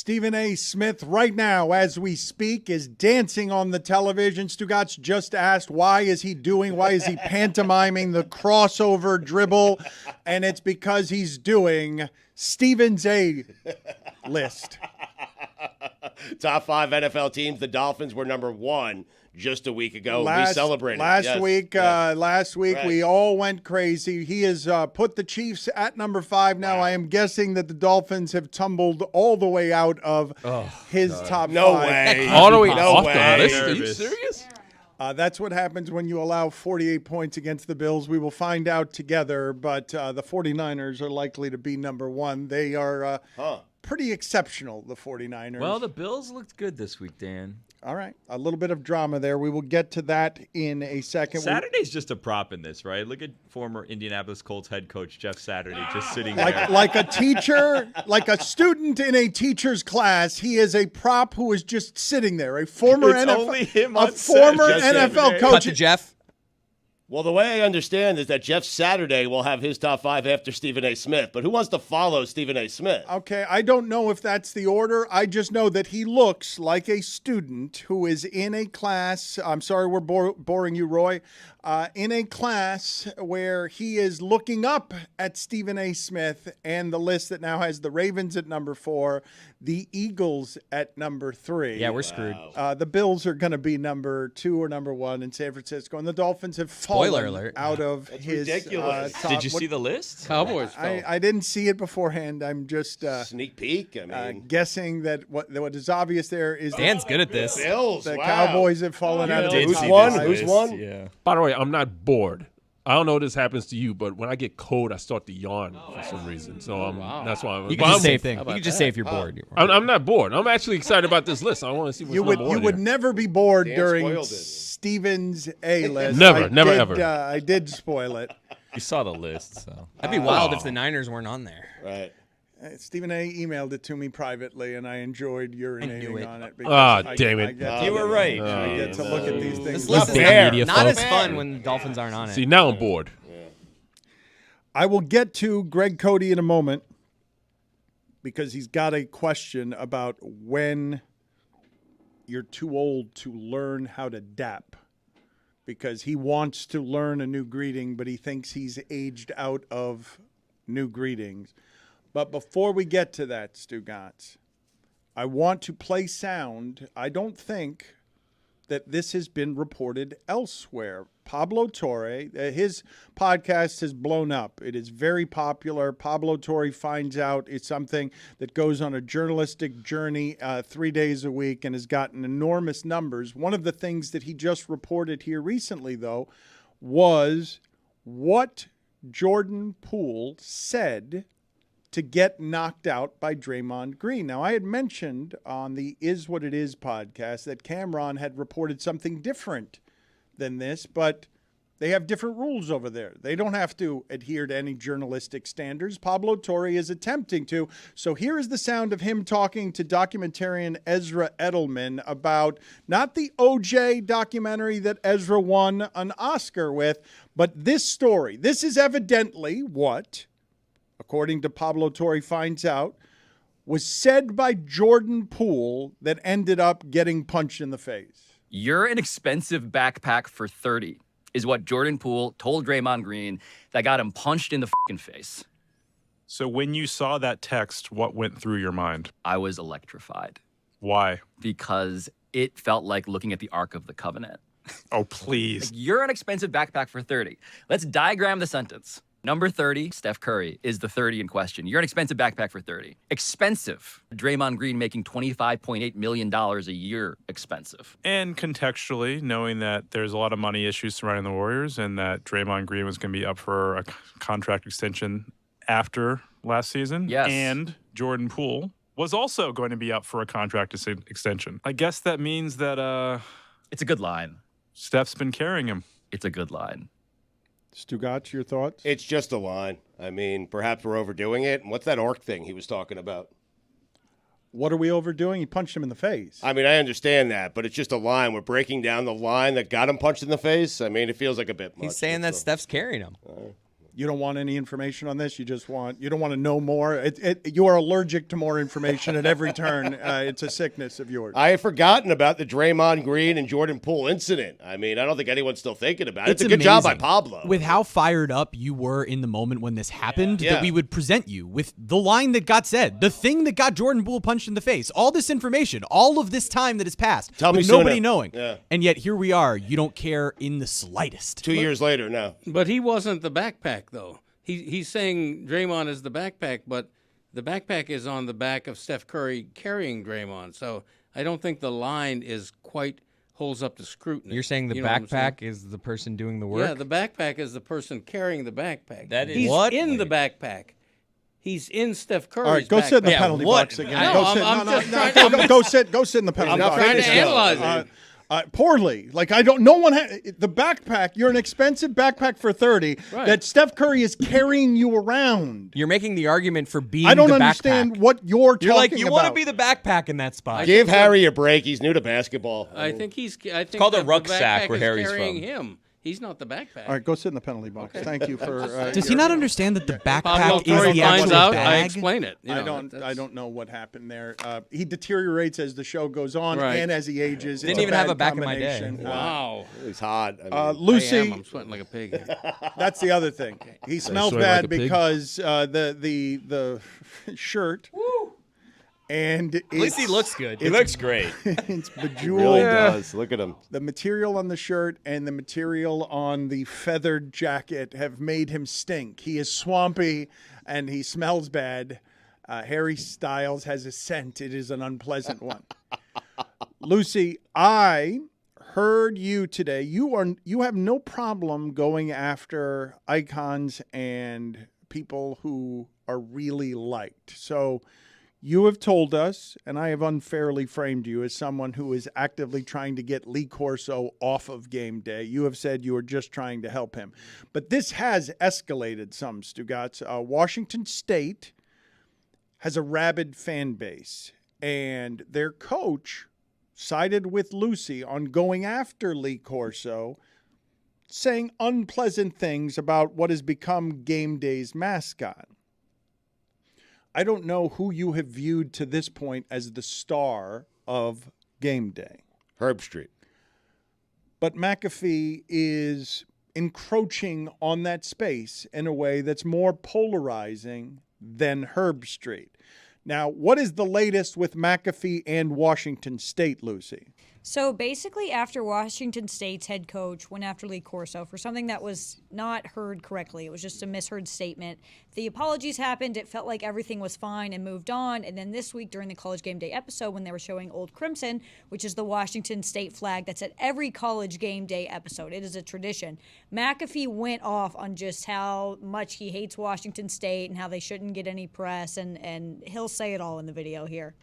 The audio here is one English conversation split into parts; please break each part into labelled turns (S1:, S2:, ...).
S1: Stephen A. Smith, right now, as we speak, is dancing on the television. Stugotz just asked, why is he pantomiming the crossover dribble? And it's because he's doing Stephen's A list.
S2: Top 5 NFL teams. The Dolphins were number 1 just a week ago. We celebrated.
S1: Last week, we all went crazy. He has put the Chiefs at number 5 now. Wow. I am guessing that the Dolphins have tumbled all the way out of his top 5.
S2: No way.
S3: All the way
S2: off the list?
S3: Are you serious?
S1: That's what happens when you allow 48 points against the Bills. We will find out together, but the 49ers are likely to be number 1. They are pretty exceptional, the 49ers.
S3: Well, the Bills looked good this week, Dan.
S1: All right. A little bit of drama there. We will get to that in a second.
S3: Saturday's just a prop in this, right? Look at former Indianapolis Colts head coach Jeff Saturday just sitting there.
S1: Like a teacher, like a student in a teacher's class, he is a prop who is just sitting there. A former NFL coach.
S4: Cut to Jeff.
S2: Well, the way I understand is that Jeff Saturday will have his top 5 after Stephen A. Smith. But who wants to follow Stephen A. Smith?
S1: Okay, I don't know if that's the order. I just know that he looks like a student who is in a class. I'm sorry we're boring you, Roy. In a class where he is looking up at Stephen A. Smith and the list that now has the Ravens at number 4, the Eagles at number 3.
S4: Yeah, we're screwed.
S1: The Bills are going to be number 2 or number 1 in San Francisco, and the Dolphins have fallen out of his top.
S3: Did you see the list?
S4: Cowboys.
S1: I didn't see it beforehand. I'm just
S2: sneak peek.
S1: Guessing that what is obvious there is
S4: Dan's good at this.
S2: Bills.
S1: The Cowboys have fallen out of
S2: Who's won? Who's won?
S3: Yeah.
S5: By the way, I'm not bored. I don't know if this happens to you, but when I get cold, I start to yawn for some reason. So that's why I'm.
S4: You can just say thing. You can just say if you're bored.
S5: I'm not bored. I'm actually excited about this list. I want to see what's
S1: you would never be bored during Stephen's A list.
S5: Never, ever.
S1: I did spoil it.
S3: You saw the list, so
S4: that'd be wild if the Niners weren't on there.
S2: Right.
S1: Stephen A. emailed it to me privately, and I enjoyed urinating on it.
S5: Damn it.
S4: You were right.
S1: I get to look at these things.
S4: This list is not as fun when the Dolphins aren't on it.
S5: See, now I'm bored.
S1: I will get to Greg Cody in a moment because he's got a question about when you're too old to learn how to dap, because he wants to learn a new greeting, but he thinks he's aged out of new greetings. But before we get to that, Stugotz, I want to play sound. I don't think that this has been reported elsewhere. Pablo Torre, his podcast has blown up. It is very popular. Pablo Torre finds out it's something that goes on a journalistic journey 3 days a week and has gotten enormous numbers. One of the things that he just reported here recently, though, was what Jordan Poole said to get knocked out by Draymond Green. Now, I had mentioned on the Is What It Is podcast that Cameron had reported something different than this, but they have different rules over there. They don't have to adhere to any journalistic standards. Pablo Torre is attempting to. So here is the sound of him talking to documentarian Ezra Edelman about not the OJ documentary that Ezra won an Oscar with, but this story. This is evidently what, according to Pablo Torre finds out, was said by Jordan Poole that ended up getting punched in the face.
S6: You're an expensive backpack for 30, is what Jordan Poole told Draymond Green that got him punched in the fucking face.
S7: So when you saw that text, what went through your mind?
S6: I was electrified.
S7: Why?
S6: Because it felt like looking at the Ark of the Covenant.
S7: Oh, please.
S6: You're an expensive backpack for 30. Let's diagram the sentence. Number 30, Steph Curry, is the 30 in question. You're an expensive backpack for 30. Expensive. Draymond Green making $25.8 million a year expensive.
S7: And contextually, knowing that there's a lot of money issues surrounding the Warriors and that Draymond Green was going to be up for a contract extension after last season.
S6: Yes.
S7: And Jordan Poole was also going to be up for a contract extension. I guess that means that
S6: It's a good line.
S7: Steph's been carrying him.
S6: It's a good line.
S1: Stugotz, your thoughts?
S2: It's just a line. I mean, perhaps we're overdoing it. And what's that arc thing he was talking about?
S1: What are we overdoing? He punched him in the face.
S2: I mean, I understand that, but it's just a line. We're breaking down the line that got him punched in the face. I mean, it feels like a bit much.
S4: He's saying that Steph's carrying him.
S1: You don't want any information on this. You don't want to know more. You are allergic to more information at every turn. It's a sickness of yours.
S2: I have forgotten about the Draymond Green and Jordan Poole incident. I mean, I don't think anyone's still thinking about it. It's a good job by Pablo.
S4: With how fired up you were in the moment when this happened, that we would present you with the line that got said, the thing that got Jordan Poole punched in the face, all this information, all of this time that has passed, with nobody knowing. Yeah. And yet here we are. You don't care in the slightest.
S2: 2 years later, no.
S8: But he wasn't the backpack, though. He's saying Draymond is the backpack, but the backpack is on the back of Steph Curry carrying Draymond. So I don't think the line is quite holds up to scrutiny.
S4: You're saying the backpack is the person doing the work?
S8: Yeah, the backpack is the person carrying the backpack.
S3: That is
S8: He's in the backpack. He's in Steph Curry's
S1: All right, go
S8: backpack.
S1: sit in the penalty box again. Go sit in the penalty box.
S8: I'm trying to analyze it.
S1: Poorly. Like, no one the backpack, you're an expensive backpack for 30 that Steph Curry is carrying you around.
S4: You're making the argument for being
S1: I don't
S4: the
S1: understand
S4: backpack.
S1: what you're talking about.
S4: You want to be the backpack in that spot.
S2: Give Harry a break. He's new to basketball.
S8: I think
S3: it's called a rucksack where Harry's
S8: carrying
S3: from.
S8: him. He's not the backpack.
S1: All right, go sit in the penalty box. Okay. Thank you for.
S4: Does he not understand that the backpack
S8: Pablo,
S4: is the
S8: finds
S4: actual
S8: out,
S4: bag?
S8: I explain it.
S1: I don't know what happened there. He deteriorates as the show goes on and as he ages.
S4: Didn't even have a back in my day.
S8: Wow,
S2: he's hot. I mean,
S1: Lucy,
S8: I'm sweating like a pig.
S1: That's the other thing. He smells bad because the shirt. Woo. And
S4: at least he looks good.
S3: He looks great.
S1: It's bejeweled.
S2: Really does. Look at him.
S1: The material on the shirt and the material on the feathered jacket have made him stink. He is swampy and he smells bad. Harry Styles has a scent. It is an unpleasant one. Lucy, I heard you today. You have no problem going after icons and people who are really liked. So you have told us, and I have unfairly framed you as someone who is actively trying to get Lee Corso off of game day. You have said you are just trying to help him. But this has escalated some, Stugotz. Washington State has a rabid fan base, and their coach sided with Lucy on going after Lee Corso, saying unpleasant things about what has become game day's mascot. I don't know who you have viewed to this point as the star of game day.
S2: Herb Street.
S1: But McAfee is encroaching on that space in a way that's more polarizing than Herb Street. Now, what is the latest with McAfee and Washington State, Lucy?
S9: So basically, after Washington State's head coach went after Lee Corso for something that was not heard correctly, it was just a misheard statement. The apologies happened. It felt like everything was fine and moved on. And then this week during the College Game Day episode, when they were showing Old Crimson, which is the Washington State flag that's at every College Game Day episode, it is a tradition. McAfee went off on just how much he hates Washington State and how they shouldn't get any press, and he'll say it all in the video here.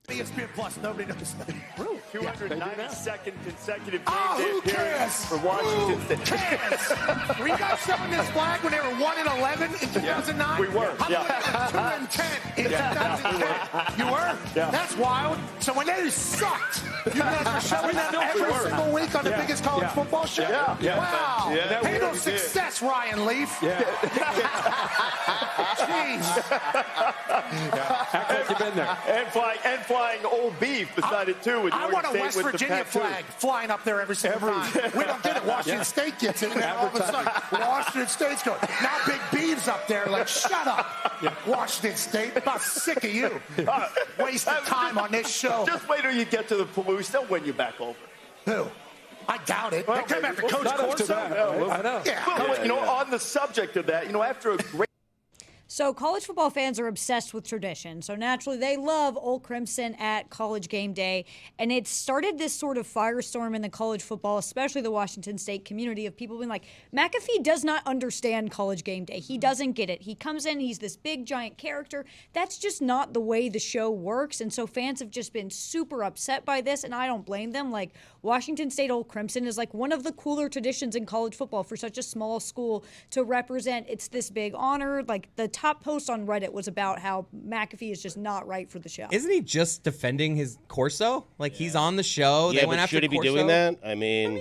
S10: ESPN Plus, nobody knows that.
S11: Really? 292nd consecutive game
S10: who
S11: day
S10: cares?
S11: for Washington State.
S10: Who cares? Were you guys showing this flag when they were 1-11 in 2009?
S11: We were.
S10: How about 2-10 in 2010? You were?
S11: Yeah.
S10: That's wild. So when they sucked, you guys were showing that every single week on the biggest college football show?
S11: Yeah.
S10: Wow.
S11: Yeah,
S10: Handle success, Ryan Leaf.
S11: Yeah.
S10: Jeez.
S11: Act like you've been there. And flying old beef beside it, too.
S10: I want a West Virginia flag flying up there every single time. We don't get it. Washington State gets it, and then all of a sudden, Washington State's going. Now Big Beav's up there like, shut up, Washington State. I'm about sick of you. Wasting time on this show.
S11: Just wait till you get to the Palouse. They'll win you back over.
S10: Who? I doubt it. They come after Coach Corso.
S11: I know. Yeah. On the subject of that, after a great.
S9: So college football fans are obsessed with tradition. So naturally, they love Old Crimson at College Game Day. And it started this sort of firestorm in the college football, especially the Washington State community, of people being like, McAfee does not understand College Game Day. He doesn't get it. He comes in, he's this big, giant character. That's just not the way the show works. And so fans have just been super upset by this, and I don't blame them. Like, Washington State Old Crimson is like one of the cooler traditions in college football for such a small school to represent. It's this big honor. Like, the top post on Reddit was about how McAfee is just not right for the show.
S4: Isn't he just defending his Corso? Like, he's on the show.
S2: Yeah,
S4: they went
S2: but
S4: after
S2: should he be
S4: Corso.
S2: doing that? I mean,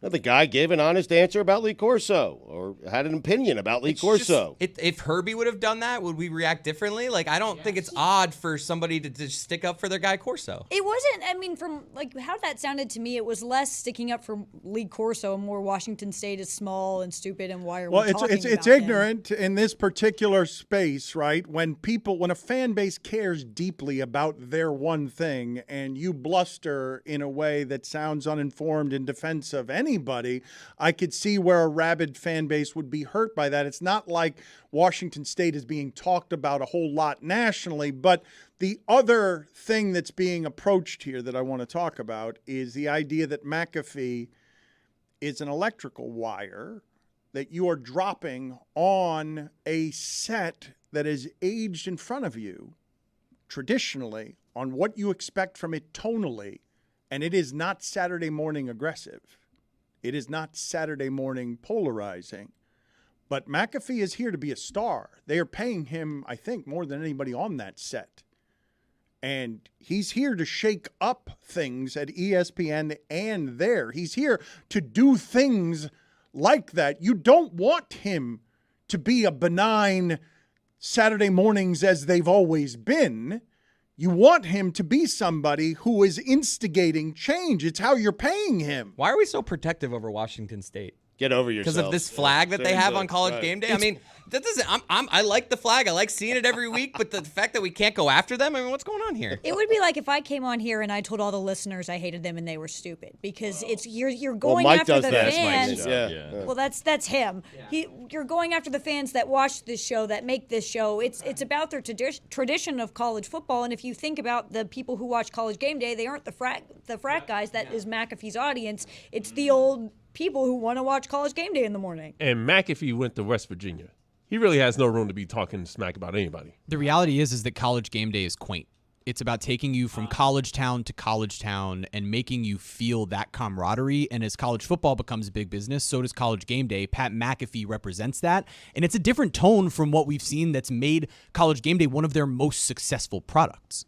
S2: Well, the guy gave an honest answer about Lee Corso, or had an opinion about Lee Corso.
S12: If Herbie would have done that, would we react differently? Like, I don't think it's odd for somebody to just stick up for their guy Corso.
S9: It wasn't, I mean, from like how that sounded to me, it was less sticking up for Lee Corso and more Washington State is small and stupid and why are we talking about
S1: it's
S9: him?
S1: ignorant in this particular space, right? When a fan base cares deeply about their one thing and you bluster in a way that sounds uninformed in defense of anybody, I could see where a rabid fan base would be hurt by that. It's not like Washington State is being talked about a whole lot nationally, but the other thing that's being approached here that I want to talk about is the idea that McAfee is an electrical wire that you are dropping on a set that is aged in front of you traditionally on what you expect from it tonally, and it is not Saturday morning aggressive. It is not Saturday morning polarizing. But McAfee is here to be a star. They are paying him, I think, more than anybody on that set. And he's here to shake up things at ESPN and there. He's here to do things like that. You don't want him to be a benign Saturday mornings as they've always been. You want him to be somebody who is instigating change. It's how you're paying him.
S12: Why are we so protective over Washington State?
S2: Get over yourself.
S12: Because of this flag that they have on College Game Day? I mean, that doesn't. I like the flag. I like seeing it every week. But the fact that we can't go after them, I mean, what's going on here?
S9: It would be like if I came on here and I told all the listeners I hated them and they were stupid because it's you're going after the fans. Well, that's him. You're going after the fans that watch this show, that make this show. It's about their tradition of college football. And if you think about the people who watch College Game Day, they aren't the frat guys. That is McAfee's audience. It's the old people who want to watch College Game Day in the morning.
S5: And McAfee went to West Virginia. He really has no room to be talking smack about anybody.
S4: The reality is that College Game Day is quaint. It's about taking you from college town to college town and making you feel that camaraderie. And as college football becomes big business, so does College Game Day. Pat McAfee represents that. And it's a different tone from what we've seen that's made College Game Day one of their most successful products.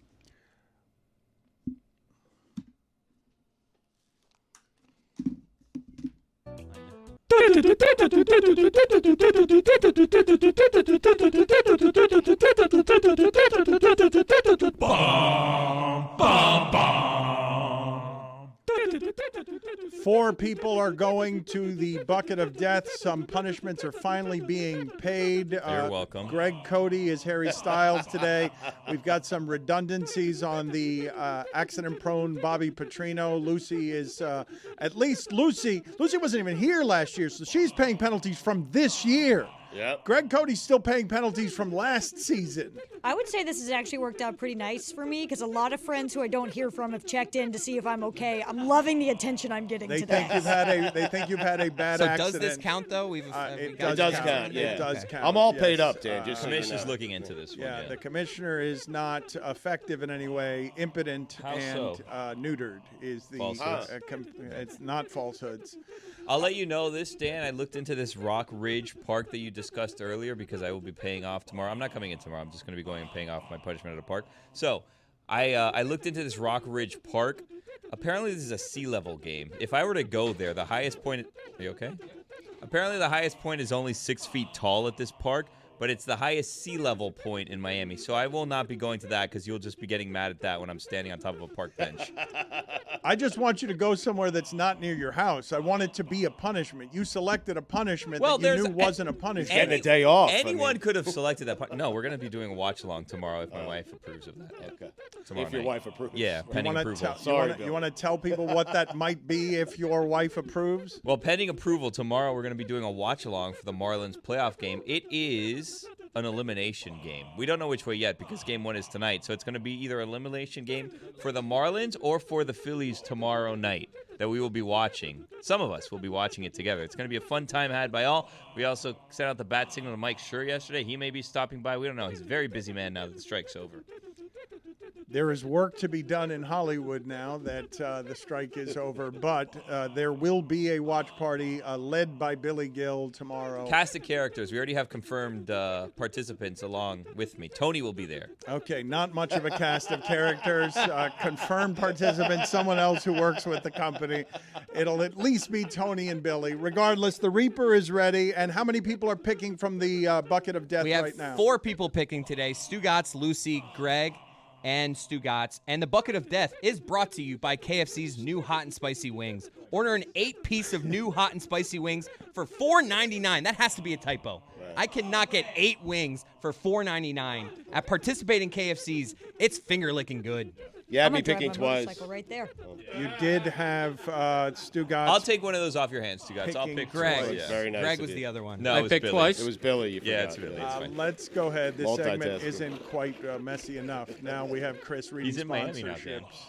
S1: Four people are going to the bucket of death. Some punishments are finally being paid.
S3: You're welcome.
S1: Greg Cody is Harry Styles today. We've got some redundancies on the accident-prone Bobby Petrino. Lucy is at least Lucy wasn't even here last year, so she's paying penalties from this year.
S2: Yep.
S1: Greg Cody's still paying penalties from last season.
S9: I would say this has actually worked out pretty nice for me because a lot of friends who I don't hear from have checked in to see if I'm okay. I'm loving the attention I'm getting today.
S1: They think you've had a bad accident.
S12: So does this count, though?
S1: It
S2: does count. Yeah.
S1: It does count.
S2: I'm all paid up, Dan.
S3: The commissioner's looking into this one.
S1: Yeah, the commissioner is not effective in any way. Impotent neutered is the. It's not falsehoods.
S3: I'll let you know this, Dan. I looked into this Rock Ridge Park that you discussed earlier because I will be paying off tomorrow. I'm not coming in tomorrow. I'm just going to be going and paying off my punishment at a park. So I looked into this Rock Ridge Park. Apparently, this is a sea level game. If I were to go there, the highest point. Are you okay? Apparently, the highest point is only 6 feet tall at this park, but it's the highest sea level point in Miami. So I will not be going to that because you'll just be getting mad at that when I'm standing on top of a park bench.
S1: I just want you to go somewhere that's not near your house. I want it to be a punishment. You selected a punishment that you knew wasn't a punishment.
S2: Getting a day off.
S3: Anyone could have selected that. No, we're going to be doing a watch along tomorrow if my wife approves of that.
S2: Okay.
S3: Tomorrow
S2: if your
S3: night.
S2: wife approves.
S3: Yeah, pending approval.
S1: You want to tell people what that might be if your wife approves?
S3: Well, pending approval, tomorrow we're going to be doing a watch along for the Marlins playoff game. It is an elimination game. We don't know which way yet because game 1 is tonight. So it's going to be either an elimination game for the Marlins or for the Phillies tomorrow night that we will be watching. Some of us will be watching it together. It's going to be a fun time had by all. We also sent out the bat signal to Mike Schur yesterday. He may be stopping by. We don't know. He's a very busy man now that the strike's over.
S1: There is work to be done in Hollywood now that the strike is over, but there will be a watch party led by Billy Gill tomorrow.
S3: Cast of characters. We already have confirmed participants along with me. Tony will be there.
S1: Okay, not much of a cast of characters. Confirmed participants, someone else who works with the company. It'll at least be Tony and Billy. Regardless, the Reaper is ready. And how many people are picking from the bucket of death right now?
S12: We have 4 people picking today. Stugotz, Lucy, Greg, and Stugotz. And the bucket of death is brought to you by KFC's new hot and spicy wings. Order an 8-piece of new hot and spicy wings for $4.99. That has to be a typo. Right. I cannot get 8 wings for $4.99 at participating KFCs. It's finger licking good.
S2: Yeah, me picking twice.
S9: Right there.
S1: You did have Stugotz.
S3: I'll take one of those off your hands, Stugotz. I'll pick
S12: Greg.
S3: Yeah.
S2: Very nice.
S12: Greg was the other one.
S3: No,
S8: I
S3: it was
S8: picked
S3: Billy.
S8: twice.
S2: It was Billy. You
S3: Yeah,
S2: forgot.
S3: it's Billy. It's fine.
S1: Let's go ahead. This segment
S2: Multitasking.
S1: isn't quite messy enough. Now we have Chris reading
S3: He's in Miami now, Dan.
S1: sponsorships.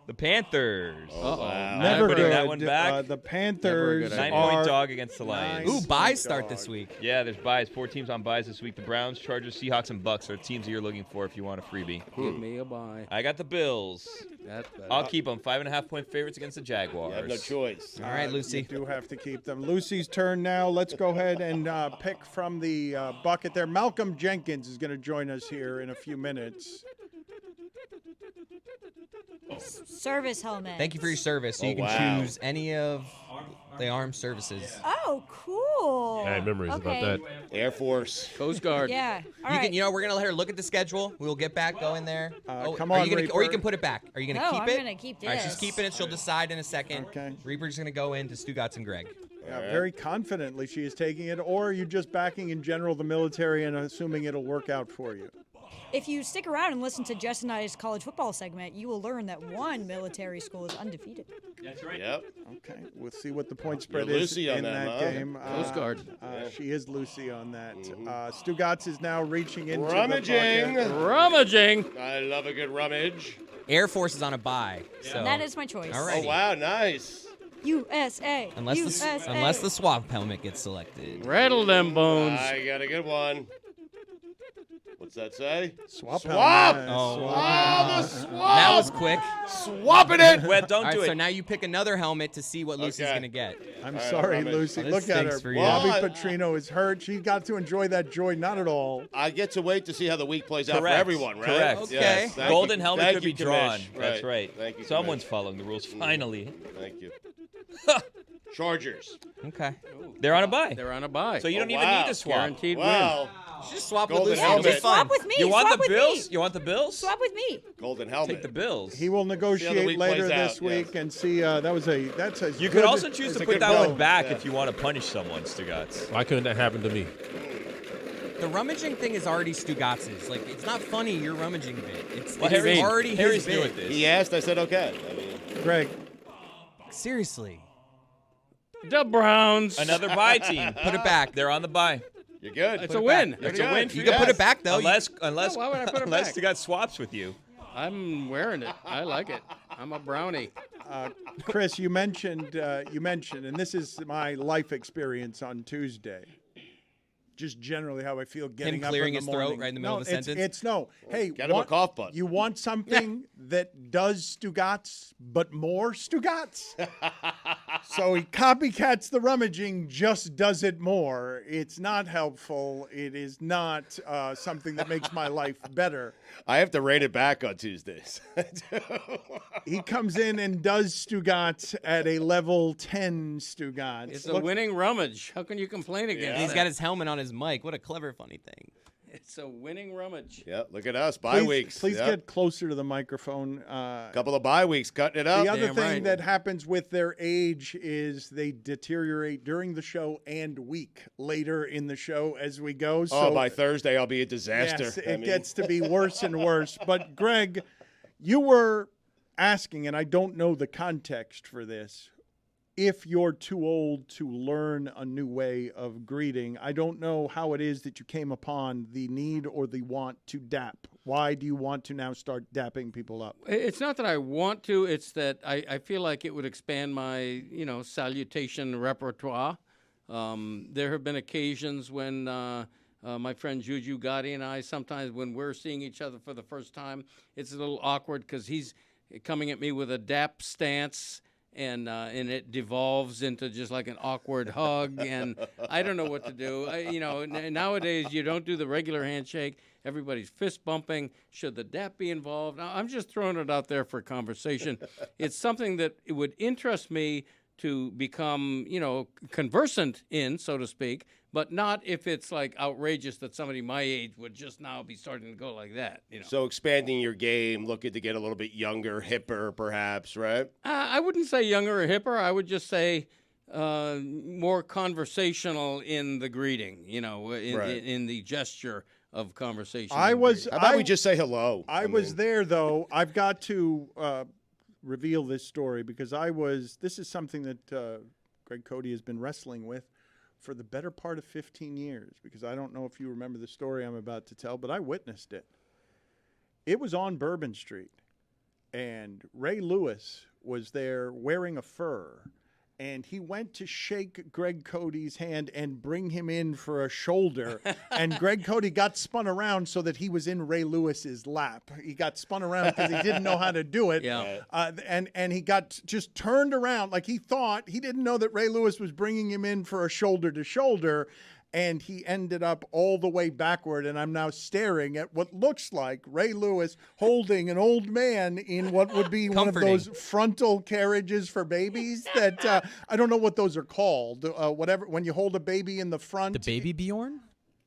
S3: The Panthers.
S2: Wow.
S1: Never
S3: putting
S1: good.
S3: that one back.
S1: The Panthers
S3: 9-point
S1: are
S3: dog against the Lions.
S12: Ooh, buys start this week.
S3: Yeah, there's buys. 4 teams on buys this week. The Browns, Chargers, Seahawks, and Bucks are the teams that you're looking for if you want a freebie.
S8: Give me a buy.
S3: I got the Bills.
S8: That's better.
S3: I'll keep them. 5.5-point favorites against the Jaguars.
S2: You have no choice.
S12: All right, Lucy.
S1: You do have to keep them. Lucy's turn now. Let's go ahead and pick from the bucket there. Malcolm Jenkins is going to join us here in a few minutes.
S9: Service helmet.
S12: Thank you for your service. So you can choose any of the armed services.
S9: Oh, cool.
S5: I had memories about that.
S2: Air Force.
S8: Coast Guard.
S9: Yeah. All
S12: You
S9: right.
S12: can, we're gonna let her look at the schedule. We'll get back, go in there.
S1: Come
S12: are
S1: on,
S12: you gonna,
S1: Reaper.
S12: or you can put it back. Are you gonna
S9: No,
S12: keep
S9: I'm
S12: it?
S9: gonna keep
S12: All right, she's
S9: this.
S12: keeping it. She'll decide in a second.
S1: Okay.
S12: Reaper's gonna go into Stugotz and Greg.
S1: Very confidently she is taking it, or are you just backing in general the military and assuming it'll work out for you?
S9: If you stick around and listen to Jess and I's college football segment, you will learn that one military school is undefeated.
S2: That's right. Yep.
S1: Okay, we'll see what the point spread
S2: You're
S1: is
S2: Lucy
S1: in
S2: on
S1: that
S2: that,
S1: game.
S8: Coast Guard.
S1: She is Lucy on that. Stugotz is now reaching into
S2: Rummaging.
S1: the bucket.
S8: Rummaging.
S2: I love a good rummage.
S12: Air Force is on a bye. So.
S9: That is my choice.
S12: All right.
S2: Oh, wow. Nice.
S9: USA.
S12: Unless the swap helmet gets selected.
S8: Rattle them bones.
S2: I got a good one. What's that say?
S1: Swap.
S2: Swap.
S1: helmet.
S12: Oh,
S2: The swap.
S12: that was quick.
S2: Swapping it.
S3: Well, don't
S12: All right,
S3: do
S12: so
S3: it.
S12: now you pick another helmet to see what Lucy's
S2: Okay.
S12: gonna get.
S1: I'm
S2: right,
S1: sorry,
S2: rummage.
S1: Lucy.
S12: This
S1: Look at her.
S12: stinks for you.
S1: Bobby
S2: Well,
S1: Petrino is hurt. She got to enjoy that joy. Not at all.
S2: I get to wait to see how the week plays out for
S3: Correct.
S2: everyone, right?
S3: Correct.
S12: Okay.
S2: Yes, thank
S3: Golden
S2: you.
S3: helmet
S2: Thank
S3: could
S2: you,
S3: be drawn.
S2: Commish.
S3: That's right.
S2: Thank you,
S3: Someone's
S2: Commish.
S3: following the rules. Finally.
S2: Thank you. Chargers.
S12: Okay.
S3: They're on a bye.
S8: They're on a bye.
S3: So you don't even
S2: wow.
S3: need to swap.
S8: Guaranteed
S2: Wow.
S12: Just swap
S2: Golden
S12: with Lucy.
S2: helmet.
S12: It'll be fun.
S9: Swap with me.
S3: You want
S9: Swap
S3: the
S9: with
S3: Bills?
S9: Me.
S3: You want the Bills?
S9: Swap with me.
S2: Golden helmet.
S3: Take the Bills.
S1: He will
S2: See how the
S1: negotiate
S2: week
S1: later
S2: plays out,
S1: this week
S2: yes.
S1: and see. That's a
S3: You
S1: good,
S3: could also choose
S1: it's
S3: to
S1: a
S3: put
S1: good
S3: that
S1: bone.
S3: one back
S2: Yeah.
S3: if you want to punish someone, Stugotz.
S5: Why couldn't that happen to me?
S12: The rummaging thing is already Stugotz's. Like, it's not funny, your rummaging bit. It's
S3: Harry's
S12: already
S3: Harry's
S12: his
S3: new
S12: bit.
S3: at this.
S2: He asked. I said okay. I mean,
S1: Greg,
S12: Seriously.
S8: The Browns.
S3: Another bye team.
S12: Put it back.
S3: They're on the bye.
S2: you're good.
S8: It's a win.
S3: It's a win for
S12: You
S3: you.
S12: can put it back, though.
S3: Unless
S8: why would I put it
S3: unless
S8: back?
S3: Stugotz swaps with you.
S8: I'm wearing it. I like it. I'm a brownie.
S1: Chris, you mentioned, and this is my life experience on Tuesday. Just generally how I feel getting up
S12: clearing
S1: in the
S12: his throat
S1: morning.
S12: right in the middle of a
S1: it's,
S12: sentence?
S1: It's no. Hey,
S2: Get him a cough button.
S1: You want something that does Stugotz, but more Stugotz? So he copycats the rummaging, just does it more. It's not helpful. It is not something that makes my life better.
S2: I have to rein it back on Tuesdays.
S1: He comes in and does Stugotz at a level 10 Stugotz.
S8: It's a winning rummage. How can you complain against
S12: He's
S8: that?
S12: got his helmet on his mic. What a clever, funny thing.
S8: It's a winning rummage.
S2: Yeah, look at us. Bye weeks.
S1: Please
S2: Yep.
S1: get closer to the microphone.
S2: Couple of bye weeks, cutting it up.
S1: The other
S8: Damn
S1: thing
S8: right.
S1: that happens with their age is they deteriorate during the show and week later in the show as we go. So
S2: by Thursday, I'll be a disaster.
S1: yes,
S2: I
S1: it
S2: mean,
S1: gets to be worse and worse. But Greg, you were asking, and I don't know the context for this, if you're too old to learn a new way of greeting. I don't know how it is that you came upon the need or the want to dap. Why do you want to now start dapping people up?
S8: It's not that I want to. It's that I feel like it would expand my, salutation repertoire. There have been occasions when My friend Juju Gotti and I, sometimes when we're seeing each other for the first time, it's a little awkward because he's coming at me with a dap stance, and it devolves into just like an awkward hug, and I don't know what to do. Nowadays you don't do the regular handshake. Everybody's fist bumping. Should the dap be involved? Now, I'm just throwing it out there for conversation. It's something that it would interest me to become, conversant in, so to speak, but not if it's like outrageous that somebody my age would just now be starting to go like that.
S2: So expanding your game, looking to get a little bit younger, hipper, perhaps, right?
S8: I wouldn't say younger or hipper. I would just say more conversational in the greeting, in the gesture of conversation.
S2: How about we just say hello?
S1: I was there, though. I've got to reveal this story because this is something that Greg Cody has been wrestling with for the better part of 15 years, because I don't know if you remember the story I'm about to tell, but I witnessed it. It was on Bourbon Street, and Ray Lewis was there wearing a fur, and he went to shake Greg Cody's hand and bring him in for a shoulder, and Greg Cody got spun around so that he was in Ray Lewis's lap. He got spun around because he didn't know how to do it, and he got just turned around like he didn't know that Ray Lewis was bringing him in for a shoulder-to-shoulder, and he ended up all the way backward, and I'm now staring at what looks like Ray Lewis holding an old man in what would be one of those frontal carriages for babies that I don't know what those are called. Whatever, when you hold a baby in the front.
S4: The baby Bjorn?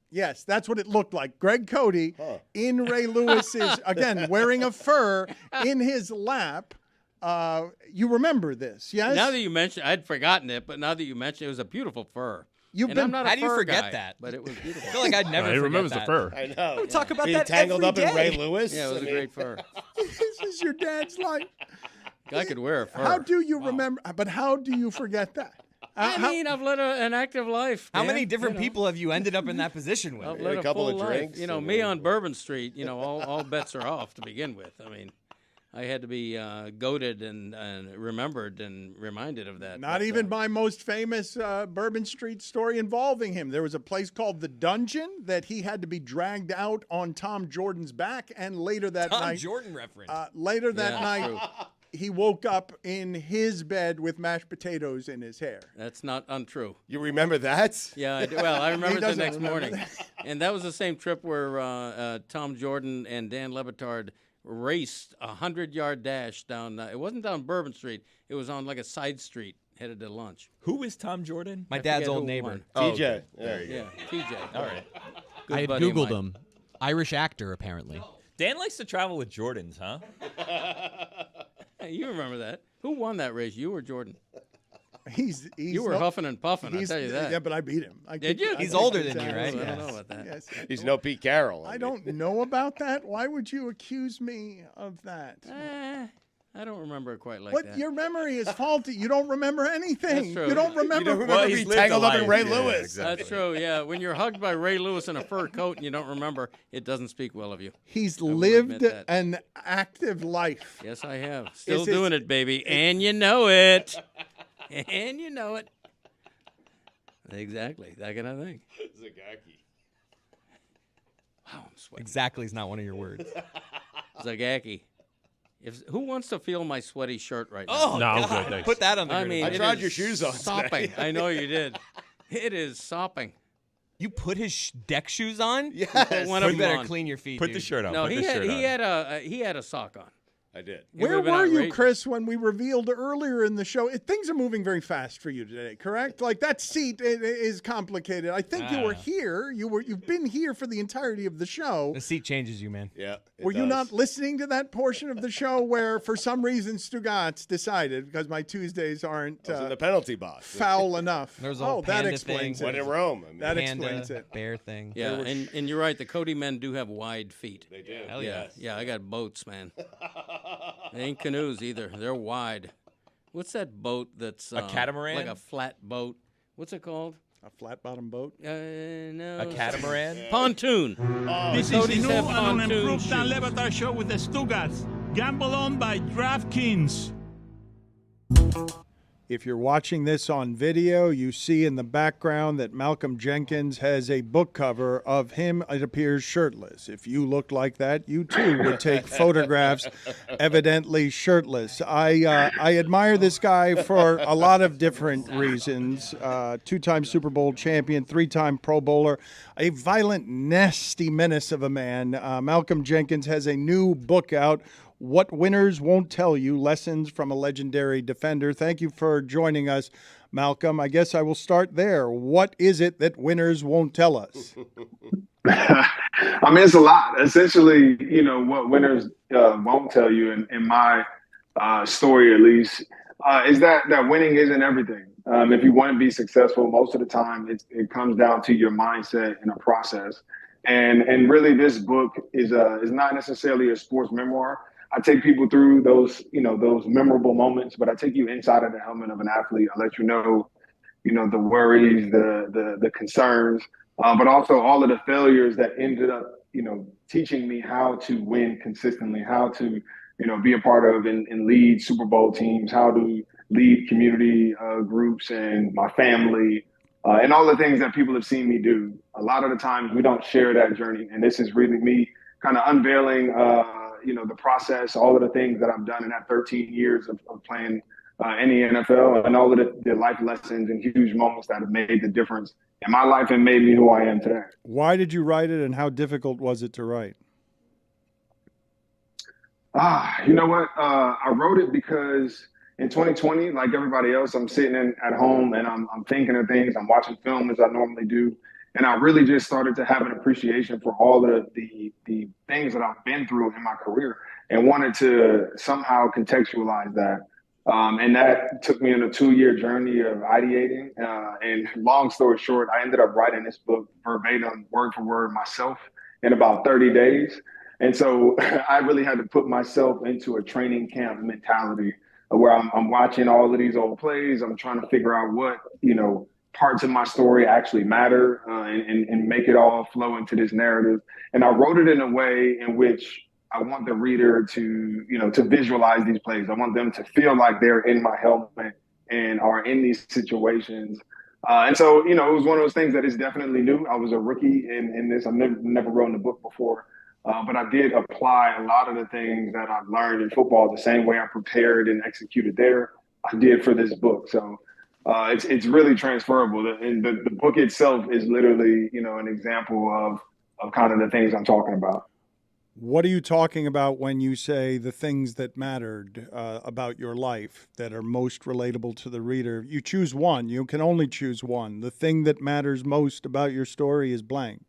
S1: Yes, that's what it looked like. Greg Cody in Ray Lewis's, again, wearing a fur in his lap. You remember this, yes?
S8: Now that you mention, I'd forgotten it, but now that you mention it, was a beautiful fur.
S1: I'm
S8: not
S12: how do you forget
S8: guy,
S12: that?
S8: But it was beautiful.
S12: I feel like I'd never forget
S5: remembers
S12: that.
S5: the fur.
S2: I know.
S4: We talk about
S2: Being
S4: that
S2: tangled
S4: every
S2: up in
S4: day.
S2: Ray Lewis.
S8: Yeah, it was a great fur.
S1: This is your dad's life.
S8: I could wear a fur.
S1: How do you remember? But how do you forget that?
S8: I've led an active life.
S12: How
S8: Dan,
S12: many different people have you ended up in that position with?
S8: I've led
S2: a couple
S8: full
S2: of
S8: life.
S2: drinks.
S8: Me on Bourbon Street, all bets are off to begin with. I mean, I had to be goaded and remembered and reminded of that.
S1: Not even my most famous Bourbon Street story involving him. There was a place called The Dungeon that he had to be dragged out on Tom Jordan's back, and later that night...
S12: Tom Jordan reference.
S1: Later that night, he woke up in his bed with mashed potatoes in his hair.
S8: That's not untrue.
S2: You remember that?
S8: Yeah, I do. Well, I remember the next
S1: remember
S8: morning. And that was the same trip where Tom Jordan and Dan Le Batard raced a 100-yard dash down. It wasn't down Bourbon Street. It was on like a side street headed to lunch.
S3: Who is Tom Jordan?
S12: My dad's old neighbor.
S8: Won.
S2: TJ. There you go.
S8: Yeah, TJ.
S3: All right.
S8: Good
S4: I had
S8: buddy of
S4: Googled
S8: mine.
S4: him. Irish actor, apparently.
S3: Dan likes to travel with Jordans, huh?
S8: Hey, you remember that? Who won that race? You or Jordan?
S1: You
S8: were huffing and puffing, I'll tell you that.
S1: Yeah, but I beat him.
S8: Did you?
S12: He's older than you, right?
S8: I don't know about that.
S1: Yes.
S2: He's no Pete Carroll.
S1: I don't know about that. Why would you accuse me of that?
S8: I don't remember it quite like
S1: What?
S8: that.
S1: Your memory is faulty. You don't remember anything.
S8: That's true.
S1: You don't remember.
S2: Well, he's tangled up in Ray Lewis.
S8: That's true, yeah. When you're hugged by Ray Lewis in a fur coat and you don't remember, it doesn't speak well of you.
S1: He's
S8: will
S1: lived
S8: admit that.
S1: an active life.
S8: Yes, I have. Still
S1: Is his-
S8: doing it, baby. And you know it. And you know it. Exactly. That kind of thing.
S2: Zagaki.
S8: Wow, I'm sweating.
S12: Exactly is not one of your words.
S8: Zagaki. Who wants to feel my sweaty shirt right now?
S12: Oh,
S5: No, I'm
S12: God.
S5: good, thanks.
S12: Put that on the
S8: I
S12: grid.
S8: mean,
S2: I
S8: it
S2: tried
S8: is
S2: your shoes on
S8: sopping.
S2: today.
S8: I know you did. It is sopping.
S12: You put his deck shoes on?
S2: Yes.
S8: One
S12: You
S8: of them
S12: better
S8: on.
S12: clean your feet,
S3: Put
S12: dude.
S3: the shirt on.
S8: No,
S3: Put
S8: he
S3: the
S8: had
S3: shirt on.
S8: he had a sock on.
S2: I did.
S1: Where
S8: would've been
S1: were you,
S8: outrageous.
S1: Chris, when we revealed earlier in the show? Things are moving very fast for you today, correct? Like that seat is complicated. I think you were here. You've been here for the entirety of the show.
S12: The seat changes you, man.
S2: Yeah. it
S1: Were you
S2: does.
S1: not listening to that portion of the show where, for some reason, Stugotz decided, because my Tuesdays aren't
S2: I was in the penalty box.
S1: foul enough?
S12: There's a whole
S1: that
S12: panda
S1: explains
S12: thing.
S1: it.
S2: When in Rome. I mean,
S1: That
S12: Panda,
S1: explains it.
S12: bear thing.
S8: Yeah, and you're right. The Cody men do have wide feet.
S2: they do.
S12: Hell
S8: Yeah, yeah. I got boats, man. They ain't canoes either. They're wide. What's that boat that's
S3: A catamaran?
S8: Like a flat boat. What's it called?
S1: A flat-bottom boat?
S8: No.
S3: A catamaran?
S8: Pontoon.
S13: This is the
S8: Cody's
S13: new
S8: have
S13: and
S8: pontoon
S13: unimproved Dan Le
S8: shoes.
S13: Batard Show with the Stugotz. Gamble on by DraftKings.
S1: If you're watching this on video, you see in the background that Malcolm Jenkins has a book cover of him, it appears, shirtless. If you looked like that, you too would take photographs evidently shirtless. I admire this guy for a lot of different reasons. Two-time Super Bowl champion, three-time Pro Bowler, a violent, nasty menace of a man. Malcolm Jenkins has a new book out, What Winners Won't Tell You, Lessons from a Legendary Defender. Thank you for joining us, Malcolm. I guess I will start there. What is it that winners won't tell us?
S13: I mean, it's a lot. Essentially, what winners won't tell you, in my story at least, is that winning isn't everything. If you want to be successful, most of the time it comes down to your mindset and a process. And really, this book is not necessarily a sports memoir. I take people through those memorable moments, but I take you inside of the helmet of an athlete. I let you know, the worries, the concerns, but also all of the failures that ended up, teaching me how to win consistently, how to, be a part of and lead Super Bowl teams, how to lead community groups and my family, and all the things that people have seen me do. A lot of the times we don't share that journey, and this is really me kind of unveiling the process, all of the things that I've done in that 13 years of playing in the NFL, and all of the life lessons and huge moments that have made the difference in my life and made me who I am today.
S1: Why did you write it, and how difficult was it to write?
S13: You know what? I wrote it because in 2020, like everybody else, I'm sitting at home and I'm thinking of things. I'm watching film as I normally do. And I really just started to have an appreciation for all the things that I've been through in my career and wanted to somehow contextualize that. And that took me on a 2-year journey of ideating. And long story short, I ended up writing this book verbatim, word for word myself in about 30 days. And so I really had to put myself into a training camp mentality where I'm watching all of these old plays. I'm trying to figure out what, parts of my story actually matter and make it all flow into this narrative. And I wrote it in a way in which I want the reader to, to visualize these plays. I want them to feel like they're in my helmet and are in these situations. And so, it was one of those things that is definitely new. I was a rookie in this. I've never written a book before, but I did apply a lot of the things that I've learned in football the same way I prepared and executed there. I did for this book. So it's really transferable. And the book itself is literally, an example of kind of the things I'm talking about.
S1: What are you talking about when you say the things that mattered about your life that are most relatable to the reader? You choose one. You can only choose one. The thing that matters most about your story is blank.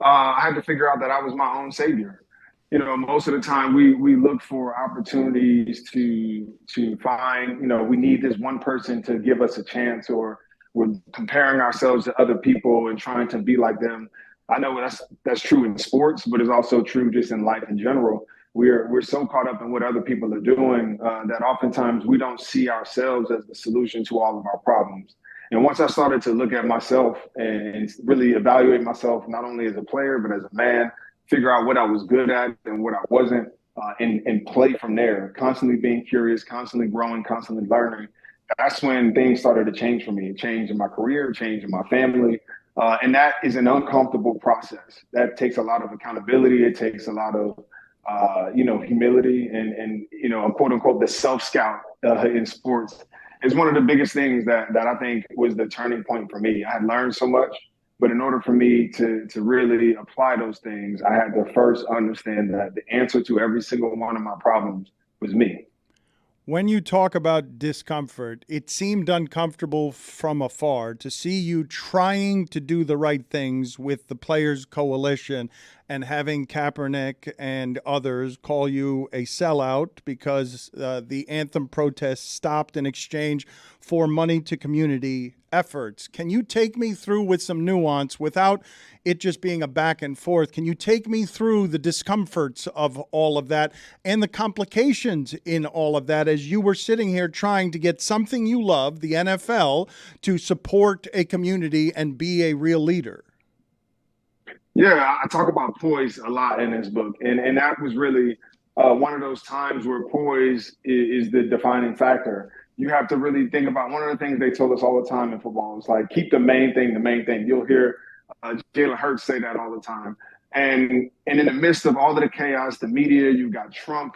S13: I had to figure out that I was my own savior. Most of the time we look for opportunities to find, we need this one person to give us a chance, or we're comparing ourselves to other people and trying to be like them. I know that's true in sports, but it's also true just in life in general. We're so caught up in what other people are doing that oftentimes we don't see ourselves as the solution to all of our problems. And once I started to look at myself and really evaluate myself, not only as a player, but as a man, figure out what I was good at and what I wasn't, and play from there, constantly being curious, constantly growing, constantly learning. That's when things started to change for me, change in my career, change in my family. And that is an uncomfortable process. That takes a lot of accountability. It takes a lot of, humility and quote unquote, the self-scout in sports is one of the biggest things that I think was the turning point for me. I had learned so much, but in order for me to really apply those things, I had to first understand that the answer to every single one of my problems was me.
S1: When you talk about discomfort, it seemed uncomfortable from afar to see you trying to do the right things with the Players Coalition and having Kaepernick and others call you a sellout because the anthem protests stopped in exchange for money to community efforts. Can you take me through with some nuance without it just being a back and forth? Can you take me through the discomforts of all of that and the complications in all of that as you were sitting here trying to get something you love, the NFL, to support a community and be a real leader?
S13: Yeah, I talk about poise a lot in this book. And that was really one of those times where poise is the defining factor. you have to really think about one of the things they told us all the time in football is like, keep the main thing the main thing. You'll hear Jalen Hurts say that all the time. And in the midst of all of the chaos, the media, you've got Trump,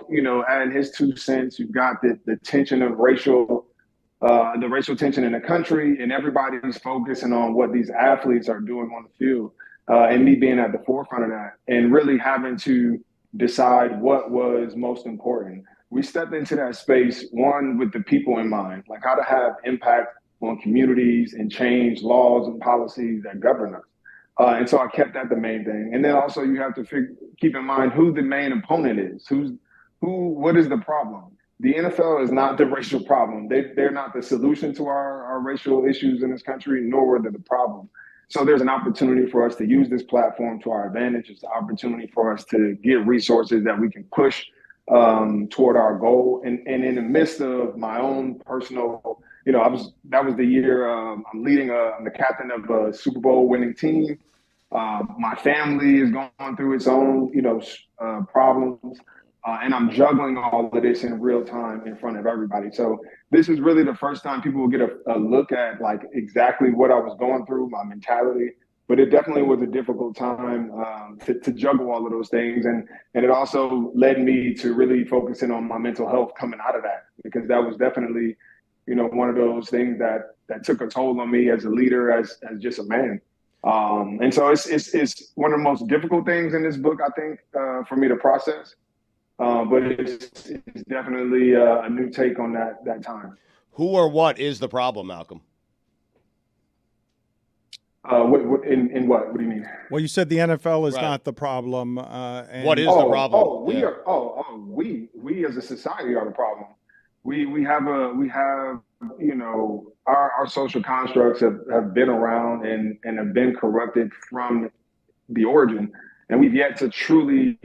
S13: adding his 2 cents. You've got the tension of racial tension in the country, and everybody's focusing on what these athletes are doing on the field. And me being at the forefront of that and really having to decide what was most important. We stepped into that space, one, with the people in mind, like how to have impact on communities and change laws and policies that govern us. And so I kept that the main thing. And then also you have to keep in mind who the main opponent is. What is the problem? The NFL is not the racial problem. They're not the solution to our racial issues in this country, nor are they the problem. So there's an opportunity for us to use this platform to our advantage. It's an opportunity for us to get resources that we can push toward our goal. And in the midst of my own personal, that was the year I'm the captain of a Super Bowl winning team. My family is going through its own, problems. And I'm juggling all of this in real time in front of everybody. So this is really the first time people will get a look at like exactly what I was going through, my mentality. But it definitely was a difficult time to juggle all of those things. And it also led me to really focusing on my mental health coming out of that, because that was definitely, one of those things that took a toll on me as a leader, as just a man. And so it's one of the most difficult things in this book, I think, for me to process. But it's definitely a new take on that time.
S2: Who or what is the problem, Malcolm?
S13: What in what? What do you mean?
S1: Well, you said the NFL is not the problem. And
S2: what is the problem?
S13: We as a society are the problem. We have our social constructs have been around and have been corrupted from the origin, and we've yet to truly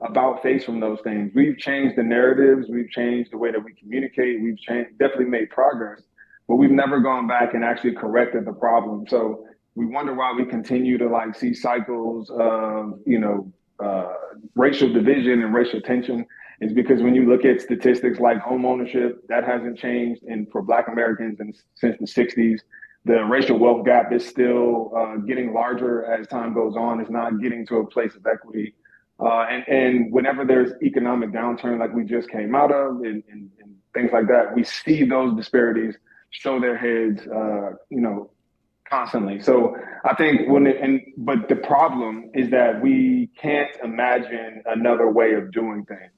S13: about face from those things. We've changed the narratives. We've changed the way that we communicate. We've definitely made progress, but we've never gone back and actually corrected the problem. So we wonder why we continue to see cycles of, racial division and racial tension. Is because when you look at statistics like home ownership, that hasn't changed for Black Americans since the 60s. The racial wealth gap is still getting larger as time goes on. It's not getting to a place of equity. And whenever there's economic downturn like we just came out of and things like that, we see those disparities show their heads, constantly. So I think but the problem is that we can't imagine another way of doing things.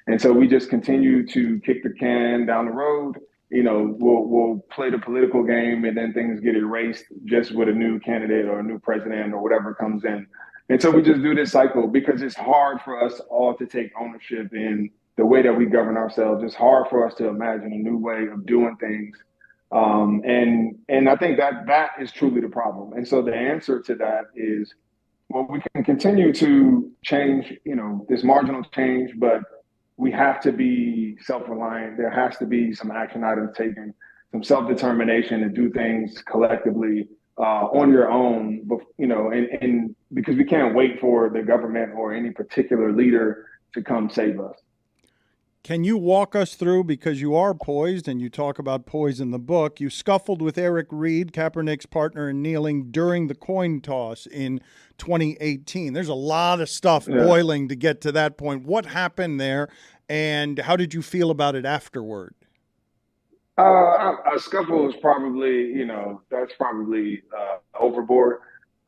S13: And so we just continue to kick the can down the road. We'll play the political game and then things get erased just with a new candidate or a new president or whatever comes in. And so we just do this cycle because it's hard for us all to take ownership in the way that we govern ourselves. It's hard for us to imagine a new way of doing things. And I think that is truly the problem. And so the answer to that is, well, we can continue to change, this marginal change, but we have to be self-reliant. There has to be some action items taken, some self-determination to do things collectively on your own, and because we can't wait for the government or any particular leader to come save us.
S1: Can you walk us through, because you are poised and you talk about poise in the book, you scuffled with Eric Reed, Kaepernick's partner in kneeling, during the coin toss in 2018. There's a lot of stuff boiling to get to that point. What happened there, and how did you feel about it afterward?
S13: A scuffle is probably, that's probably overboard.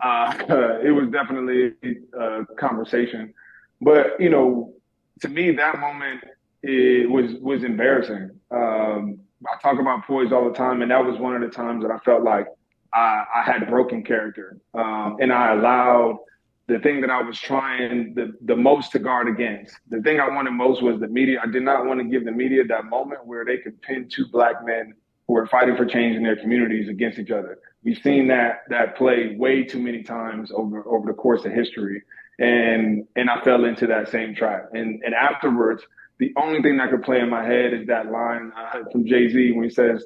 S13: It was definitely a conversation. But, to me, that moment, it was embarrassing. I talk about poise all the time, and that was one of the times that I felt like I had broken character. And I allowed the thing that I was trying the most to guard against. The thing I wanted most was the media. I did not want to give the media that moment where they could pin two Black men who were fighting for change in their communities against each other. We've seen that play way too many times over the course of history. And I fell into that same trap. And afterwards, the only thing that could play in my head is that line from Jay-Z when he says,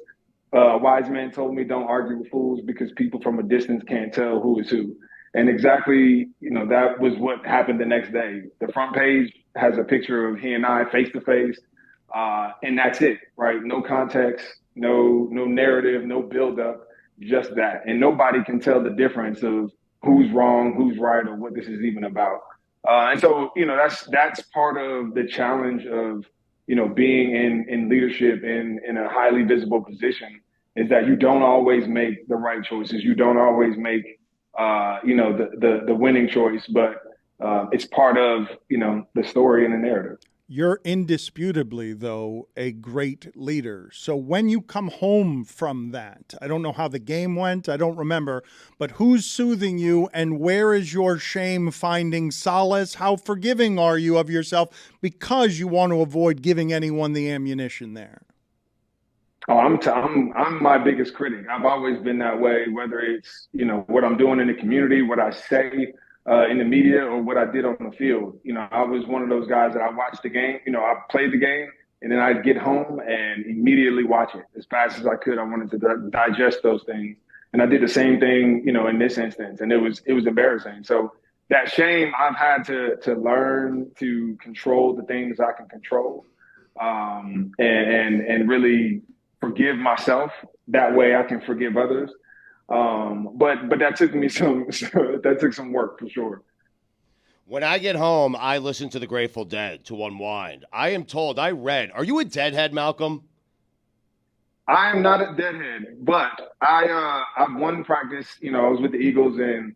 S13: wise men told me don't argue with fools because people from a distance can't tell who is who. And exactly, that was what happened the next day. The front page has a picture of he and I face to face. And that's it, right? No context, no narrative, no buildup, just that. And nobody can tell the difference of who's wrong, who's right, or what this is even about. And so, that's part of the challenge of, being in leadership in a highly visible position, is that you don't always make the right choices. You don't always make, the winning choice, but it's part of, the story and the narrative.
S1: You're indisputably, though, a great leader. So when you come home from that, I don't know how the game went, I don't remember, but who's soothing you, and where is your shame finding solace? How forgiving are you of yourself because you want to avoid giving anyone the ammunition there?
S13: Oh, I'm my biggest critic. I've always been that way, whether it's, what I'm doing in the community, what I say in the media, or what I did on the field. I was one of those guys that I watched the game, I played the game, and then I'd get home and immediately watch it as fast as I could. I wanted to digest those things. And I did the same thing, in this instance, and it was embarrassing. So that shame, I've had to learn to control the things I can control, and really forgive myself. That way I can forgive others. But that took me some work for sure.
S2: When I get home, I listen to the Grateful Dead to unwind. I am told, are you a Deadhead, Malcolm?
S13: I am not a Deadhead, but I've won practice. I was with the Eagles, and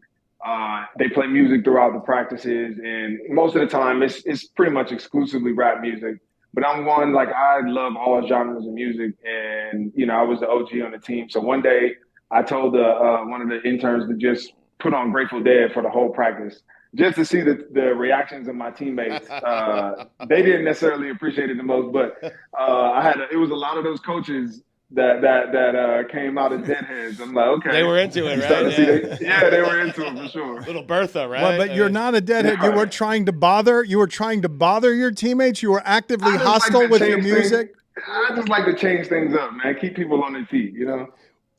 S13: they play music throughout the practices, and most of the time it's pretty much exclusively rap music. But I'm one, I love all genres of music, and I was the OG on the team. So one day I told one of the interns to just put on Grateful Dead for the whole practice, just to see the reactions of my teammates. They didn't necessarily appreciate it the most, but it was a lot of those coaches that came out as Deadheads. I'm like, okay,
S2: they were into it, right?
S13: Yeah, they were into it for sure.
S2: Little Bertha, right?
S1: Well, but you're not a Deadhead. You were trying to bother. You were trying to bother your teammates. You were actively hostile with your music.
S13: I just like to change things up, man. Keep people on their feet,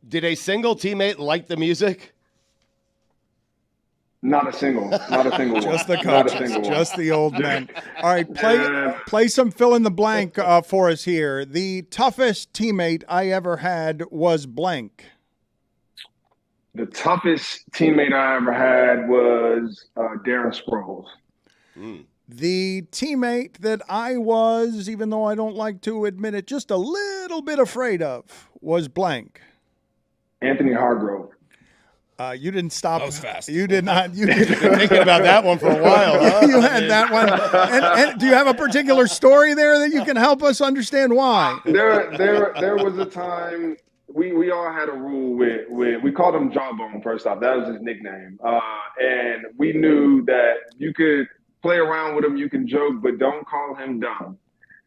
S2: Did a single teammate like the music?
S13: Not a single one.
S1: Just the coaches, just the old men. All right, play some fill in the blank for us here. The toughest teammate I ever had was blank.
S13: The toughest teammate I ever had was Darren Sproles.
S1: The teammate that I was, even though I don't like to admit it, just a little bit afraid of was blank.
S13: Anthony Hargrove.
S1: You didn't stop.
S5: That was fast.
S1: You did not. You
S2: You've been thinking about that one for a while. Huh?
S1: You had that one. And do you have a particular story there that you can help us understand why?
S13: There was a time we all had a rule with we called him Jawbone first off. That was his nickname. And we knew that you could play around with him, you can joke, but don't call him dumb.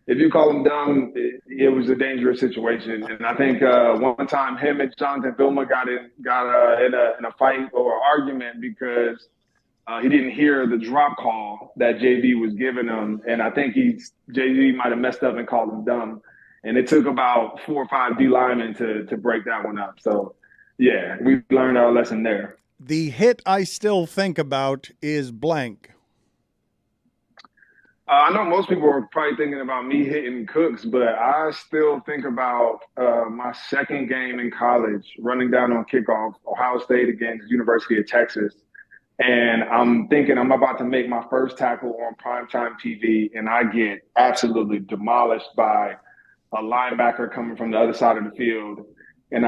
S13: If you call him dumb, it was a dangerous situation. And I think one time him and Jonathan Vilma got in a fight or argument because he didn't hear the drop call that JV was giving him. And I think JV might have messed up and called him dumb. And it took about 4 or 5 D linemen to break that one up. So, yeah, we learned our lesson there.
S1: The hit I still think about is blank.
S13: I know most people are probably thinking about me hitting Cooks, but I still think about my second game in college, running down on kickoff, Ohio State against University of Texas. And I'm thinking I'm about to make my first tackle on primetime TV, and I get absolutely demolished by a linebacker coming from the other side of the field. And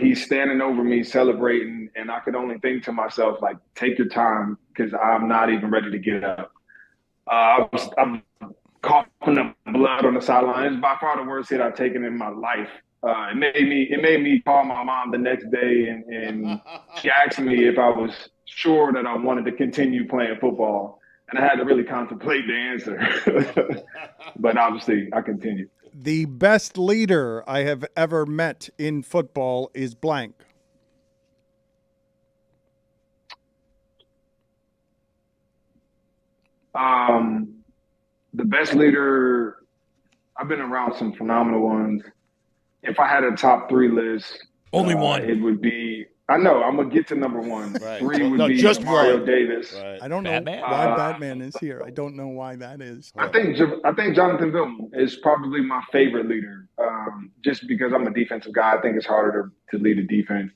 S13: he's standing over me celebrating, and I could only think to myself, take your time, because I'm not even ready to get up. I'm coughing up blood on the sideline. It's by far the worst hit I've taken in my life. It made me call my mom the next day, and she asked me if I was sure that I wanted to continue playing football. And I had to really contemplate the answer. But obviously, I continued.
S1: The best leader I have ever met in football is blank.
S13: The best leader, I've been around some phenomenal ones. If I had a top 3 list,
S5: only one,
S13: it would be I know. I'm gonna get to number one.
S2: Right.
S13: 3 would be
S2: just
S13: Mario
S2: one.
S13: Davis.
S2: Right.
S1: I don't know
S3: Batman?
S1: why Batman is here. I don't know why that is.
S13: I think Jonathan Vilma is probably my favorite leader. Just because I'm a defensive guy, I think it's harder to lead a defense.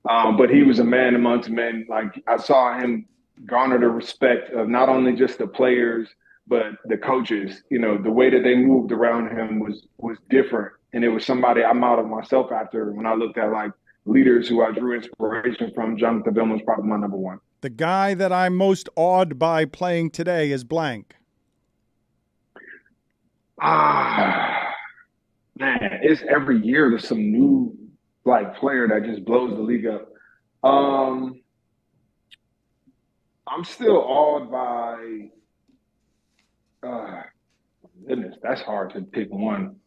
S13: But he was a man amongst men. Like I saw him garner the respect of not only just the players but the coaches. You know, the way that they moved around him was different, and it was somebody I modeled myself after when I looked at like leaders who I drew inspiration from. Jonathan Vilma was probably my number one.
S1: The guy that I'm most awed by playing today is blank.
S13: Man, it's every year there's some new like player that just blows the league up. I'm still awed by. Goodness, that's hard to pick one.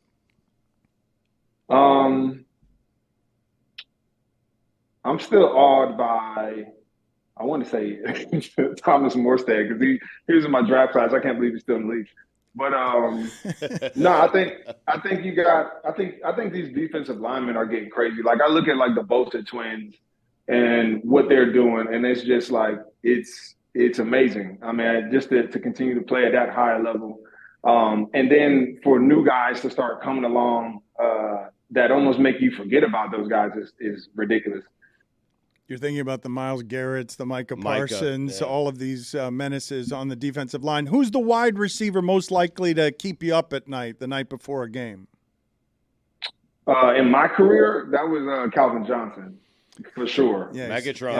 S13: I'm still awed by, I want to say Thomas Morstead, because he was in my draft class. I can't believe he's still in the league. But no, I think these defensive linemen are getting crazy. Like I look at like the Bosa twins and what they're doing, and it's just like it's amazing. I mean, just to continue to play at that high level, and then for new guys to start coming along that almost make you forget about those guys is ridiculous.
S1: You're thinking about the Myles Garretts, the Micah Parsons, all of these menaces on the defensive line. Who's the wide receiver most likely to keep you up at night, the night before a game?
S13: In my career, that was Calvin Johnson, for sure.
S1: Yeah,
S2: Megatron.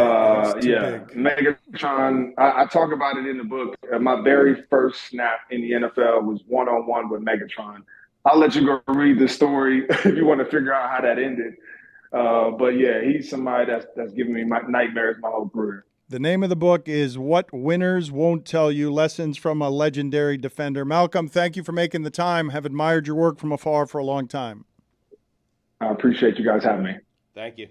S13: Megatron. I talk about it in the book. My very first snap in the NFL was one-on-one with Megatron. I'll let you go read the story if you want to figure out how that ended. But yeah, he's somebody that's given me my nightmares my whole career.
S1: The name of the book is What Winners Won't Tell You, Lessons from a Legendary Defender. Malcolm, thank you for making the time. Have admired your work from afar for a long time.
S13: I appreciate you guys having me.
S2: Thank you.